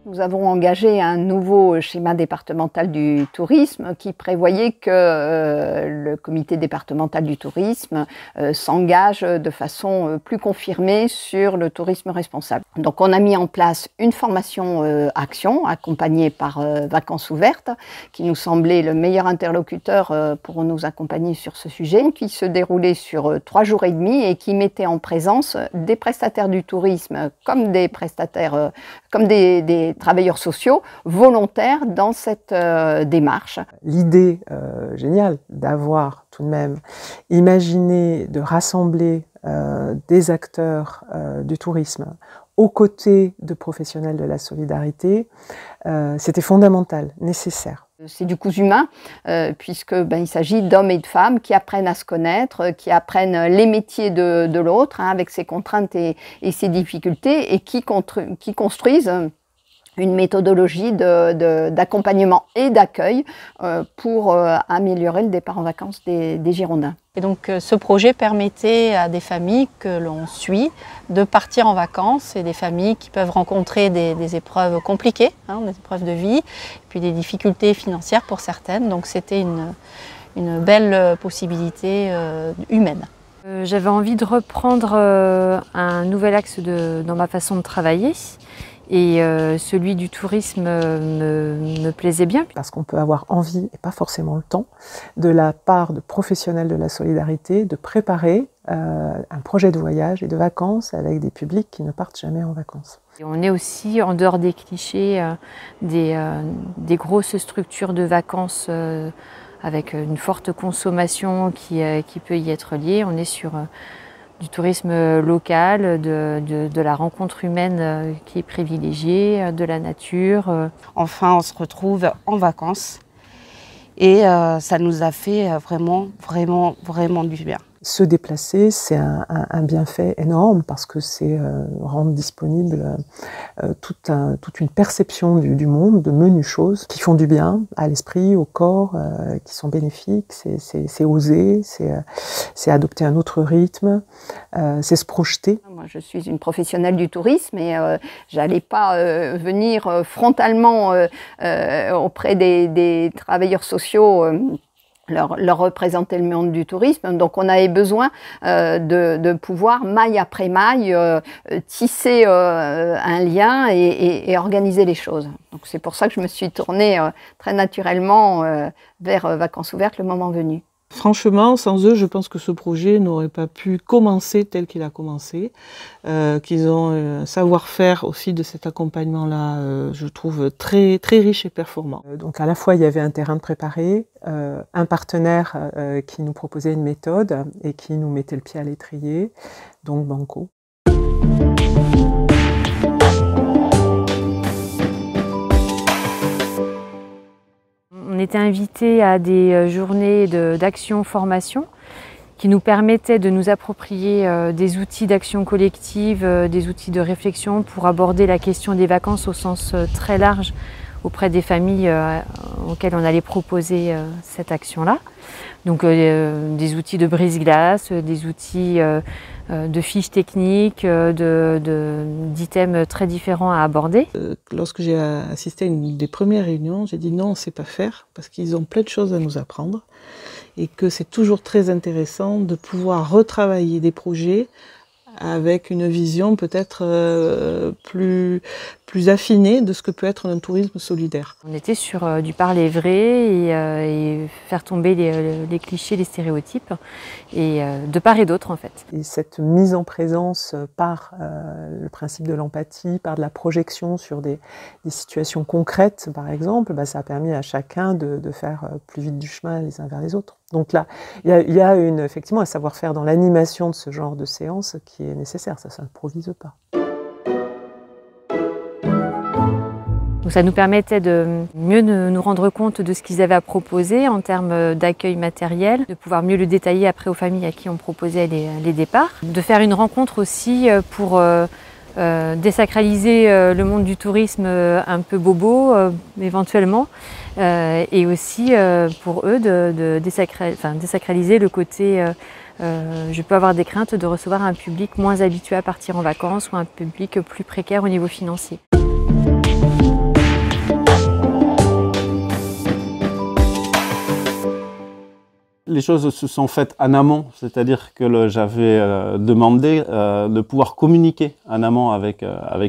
Nous avons engagé un nouveau schéma départemental du tourisme qui prévoyait que le comité départemental du tourisme s'engage de façon plus confirmée sur le tourisme responsable. Donc on a mis en place une formation action accompagnée par Vacances Ouvertes qui nous semblait le meilleur interlocuteur pour nous accompagner sur ce sujet, qui se déroulait sur 3 jours et demi et qui mettait en présence des prestataires du tourisme comme des prestataires, comme des travailleurs sociaux volontaires dans cette démarche. L'idée géniale d'avoir tout de même imaginé de rassembler des acteurs du tourisme aux côtés de professionnels de la solidarité, c'était fondamental, nécessaire. C'est du cousu humain, puisque il s'agit d'hommes et de femmes qui apprennent à se connaître, qui apprennent les métiers de l'autre, avec ses contraintes et ses difficultés, et qui construisent une méthodologie d'accompagnement et d'accueil pour améliorer le départ en vacances des Girondins. Et donc ce projet permettait à des familles que l'on suit de partir en vacances, et des familles qui peuvent rencontrer des épreuves compliquées, des épreuves de vie, et puis des difficultés financières pour certaines. Donc c'était une belle possibilité humaine. J'avais envie de reprendre un nouvel axe dans ma façon de travailler. Et celui du tourisme me plaisait bien. Parce qu'on peut avoir envie, et pas forcément le temps, de la part de professionnels de la solidarité, de préparer un projet de voyage et de vacances avec des publics qui ne partent jamais en vacances. Et on est aussi, en dehors des clichés, des grosses structures de vacances avec une forte consommation qui peut y être liée. On est sur du tourisme local, de la rencontre humaine qui est privilégiée, de la nature. Enfin, on se retrouve en vacances et ça nous a fait vraiment du bien. Se déplacer, c'est un bienfait énorme parce que c'est rendre disponible toute une perception du monde, de menues choses qui font du bien à l'esprit, au corps, qui sont bénéfiques. C'est oser, c'est adopter un autre rythme, c'est se projeter. Moi, je suis une professionnelle du tourisme et j'allais pas venir frontalement auprès des travailleurs sociaux leur représenter le monde du tourisme. Donc on avait besoin de pouvoir, maille après maille, tisser un lien et organiser les choses. Donc c'est pour ça que je me suis tournée très naturellement vers Vacances Ouvertes le moment venu. Franchement, sans eux, je pense que ce projet n'aurait pas pu commencer tel qu'il a commencé. Qu'ils ont un savoir-faire aussi de cet accompagnement-là, je trouve très riche et performant. Donc à la fois, il y avait un terrain de préparé, un partenaire qui nous proposait une méthode et qui nous mettait le pied à l'étrier, donc banco. On était invités à des journées d'action-formation qui nous permettaient de nous approprier des outils d'action collective, des outils de réflexion pour aborder la question des vacances au sens très large auprès des familles auxquelles on allait proposer cette action-là. Donc des outils de brise-glace, des outils de fiches techniques, d'items très différents à aborder. Lorsque j'ai assisté à une des premières réunions, j'ai dit non, on ne sait pas faire parce qu'ils ont plein de choses à nous apprendre et que c'est toujours très intéressant de pouvoir retravailler des projets avec une vision peut-être plus affinée de ce que peut être un tourisme solidaire. On était sur du parler vrai et faire tomber les clichés, les stéréotypes, et de part et d'autre en fait. Et cette mise en présence par le principe de l'empathie, par de la projection sur des situations concrètes par exemple, ça a permis à chacun de faire plus vite du chemin les uns vers les autres. Donc là, il y a effectivement un savoir-faire dans l'animation de ce genre de séance qui est nécessaire, ça ne s'improvise pas. Donc ça nous permettait de mieux nous rendre compte de ce qu'ils avaient à proposer en termes d'accueil matériel, de pouvoir mieux le détailler après aux familles à qui on proposait les départs, de faire une rencontre aussi pour désacraliser le monde du tourisme un peu bobo éventuellement, et aussi pour eux de désacraliser le côté je peux avoir des craintes de recevoir un public moins habitué à partir en vacances ou un public plus précaire au niveau financier. Les choses se sont faites en amont, c'est-à-dire que j'avais demandé de pouvoir communiquer en amont avec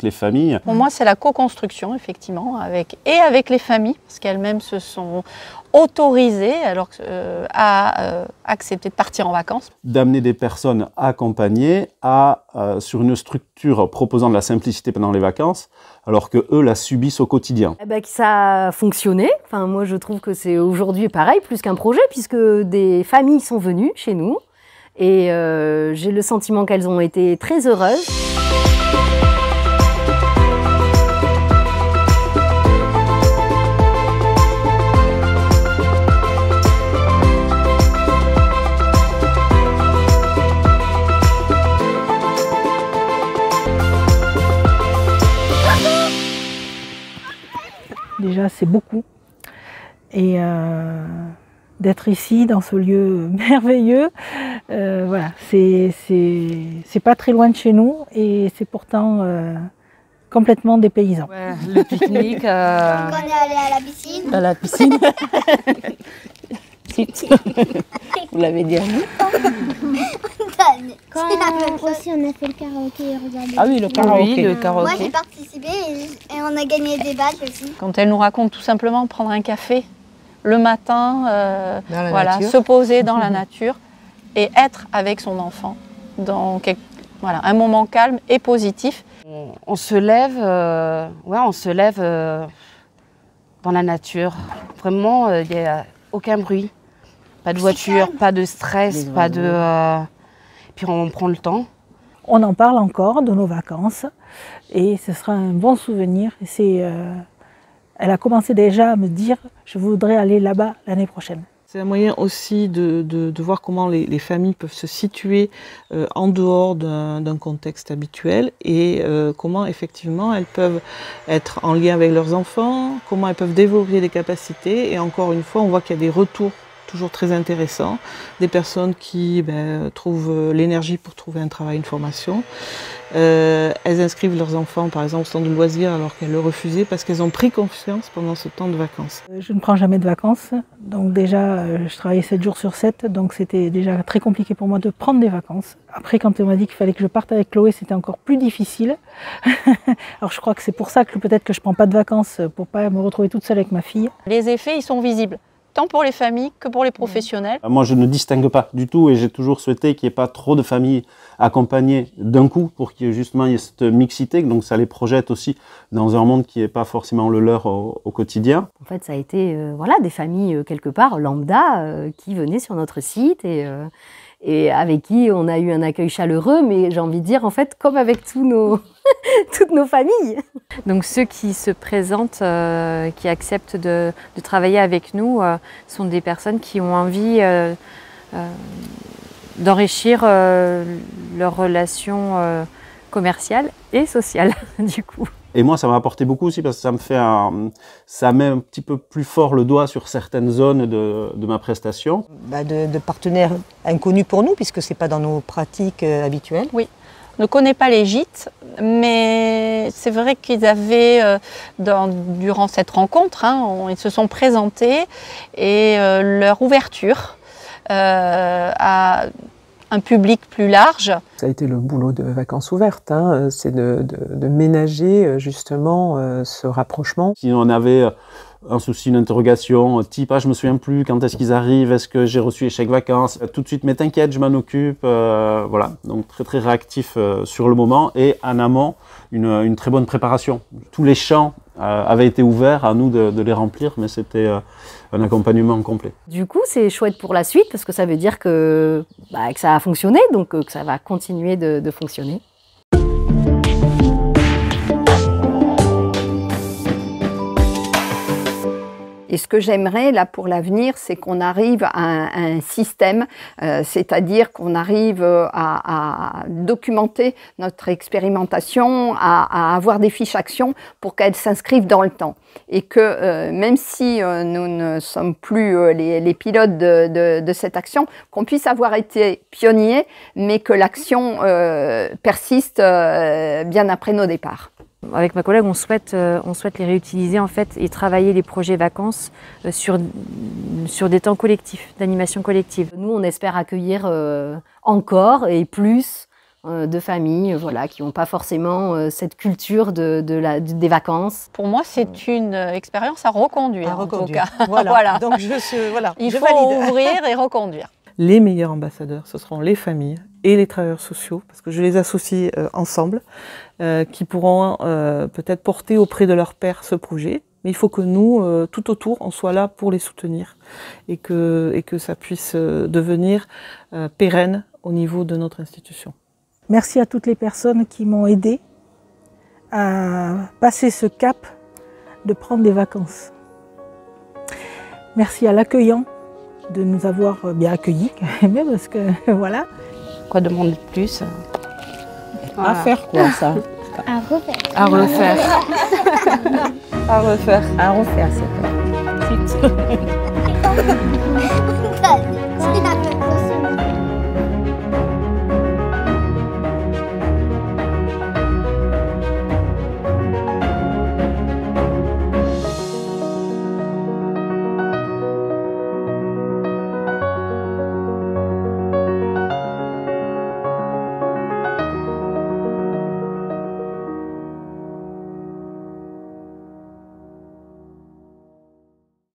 les familles. Pour moi, c'est la co-construction, effectivement, avec les familles, parce qu'elles-mêmes se sont autorisées à accepter de partir en vacances. D'amener des personnes accompagnées sur une structure proposant de la simplicité pendant les vacances, alors qu'eux la subissent au quotidien. Ça a fonctionné. Enfin, moi, je trouve que c'est aujourd'hui pareil, plus qu'un projet, puisque des familles sont venues chez nous. Et j'ai le sentiment qu'elles ont été très heureuses. Déjà, c'est beaucoup. Et d'être ici, dans ce lieu merveilleux, voilà, c'est pas très loin de chez nous et c'est pourtant complètement dépaysant. Ouais, le pique-nique. On est allé à la piscine. À la piscine. Vous l'avez dit à nous. Quand aussi on a fait le karaoké et regardé. Ah oui, le karaoké. Oui, le karaoké. Moi j'ai participé et on a gagné des badges aussi. Quand elle nous raconte tout simplement prendre un café le matin, voilà, nature. se poser dans la nature et être avec son enfant dans voilà, un moment calme et positif. On se lève, on se lève dans la nature. Vraiment, il n'y a aucun bruit. Pas de voiture, pas de stress, pas de... Puis on prend le temps. On en parle encore de nos vacances et ce sera un bon souvenir. Elle a commencé déjà à me dire « je voudrais aller là-bas l'année prochaine ». C'est un moyen aussi de voir comment les familles peuvent se situer en dehors d'un contexte habituel et comment effectivement elles peuvent être en lien avec leurs enfants, comment elles peuvent développer des capacités. Et encore une fois, on voit qu'il y a des retours toujours très intéressants, des personnes qui trouvent l'énergie pour trouver un travail, une formation. Elles inscrivent leurs enfants par exemple au centre de loisirs alors qu'elles le refusaient parce qu'elles ont pris confiance pendant ce temps de vacances. Je ne prends jamais de vacances, donc déjà je travaillais 7 jours sur 7, donc c'était déjà très compliqué pour moi de prendre des vacances. Après quand on m'a dit qu'il fallait que je parte avec Chloé, c'était encore plus difficile. Alors je crois que c'est pour ça que peut-être que je ne prends pas de vacances, pour ne pas me retrouver toute seule avec ma fille. Les effets, ils sont visibles, tant pour les familles que pour les professionnels. Moi, je ne distingue pas du tout et j'ai toujours souhaité qu'il n'y ait pas trop de familles accompagnées d'un coup pour qu'il y ait justement cette mixité. Donc ça les projette aussi dans un monde qui n'est pas forcément le leur au quotidien. En fait, ça a été des familles quelque part lambda qui venaient sur notre site et avec qui on a eu un accueil chaleureux, mais j'ai envie de dire en fait comme avec toutes nos familles. Donc ceux qui se présentent, qui acceptent de travailler avec nous, sont des personnes qui ont envie d'enrichir leurs relations commerciales et sociales du coup. Et moi, ça m'a apporté beaucoup aussi parce que ça met un petit peu plus fort le doigt sur certaines zones de ma prestation. De partenaires inconnus pour nous, puisque ce n'est pas dans nos pratiques habituelles. Oui, on ne connaît pas les gîtes, mais c'est vrai qu'ils avaient, durant cette rencontre, ils se sont présentés et leur ouverture à un public plus large. Ça a été le boulot de Vacances Ouvertes, c'est de ménager justement ce rapprochement. Si on avait un souci, une interrogation, type « je me souviens plus, quand est-ce qu'ils arrivent, est-ce que j'ai reçu les chèques vacances ?» Tout de suite « mais t'inquiète, je m'en occupe », voilà. Donc très très réactif sur le moment et en amont, une très bonne préparation. Tous les champs avaient été ouverts, à nous de les remplir, mais c'était un accompagnement complet. Du coup, c'est chouette pour la suite parce que ça veut dire que ça a fonctionné, donc que ça va continuer de fonctionner. Et ce que j'aimerais là pour l'avenir, c'est qu'on arrive à un système, c'est-à-dire qu'on arrive à documenter notre expérimentation, à avoir des fiches actions pour qu'elles s'inscrivent dans le temps. Et que même si nous ne sommes plus les pilotes de cette action, qu'on puisse avoir été pionniers, mais que l'action persiste bien après nos départs. Avec ma collègue, on souhaite les réutiliser en fait et travailler les projets vacances sur des temps collectifs, d'animation collective. Nous, on espère accueillir encore et plus de familles voilà, qui n'ont pas forcément cette culture des vacances. Pour moi, c'est une expérience à reconduire, en tout cas. Voilà. Voilà. Donc Il faut ouvrir et reconduire. Les meilleurs ambassadeurs, ce seront les familles et les travailleurs sociaux, parce que je les associe ensemble, qui pourront peut-être porter auprès de leurs pairs ce projet. Mais il faut que nous, tout autour, on soit là pour les soutenir et que ça puisse devenir pérenne au niveau de notre institution. Merci à toutes les personnes qui m'ont aidé à passer ce cap de prendre des vacances. Merci à l'accueillant de nous avoir bien accueillis, quand même, parce que voilà. Quoi demander de plus? Voilà. À faire quoi, ça? À refaire. À refaire. À refaire. À refaire, c'est vrai.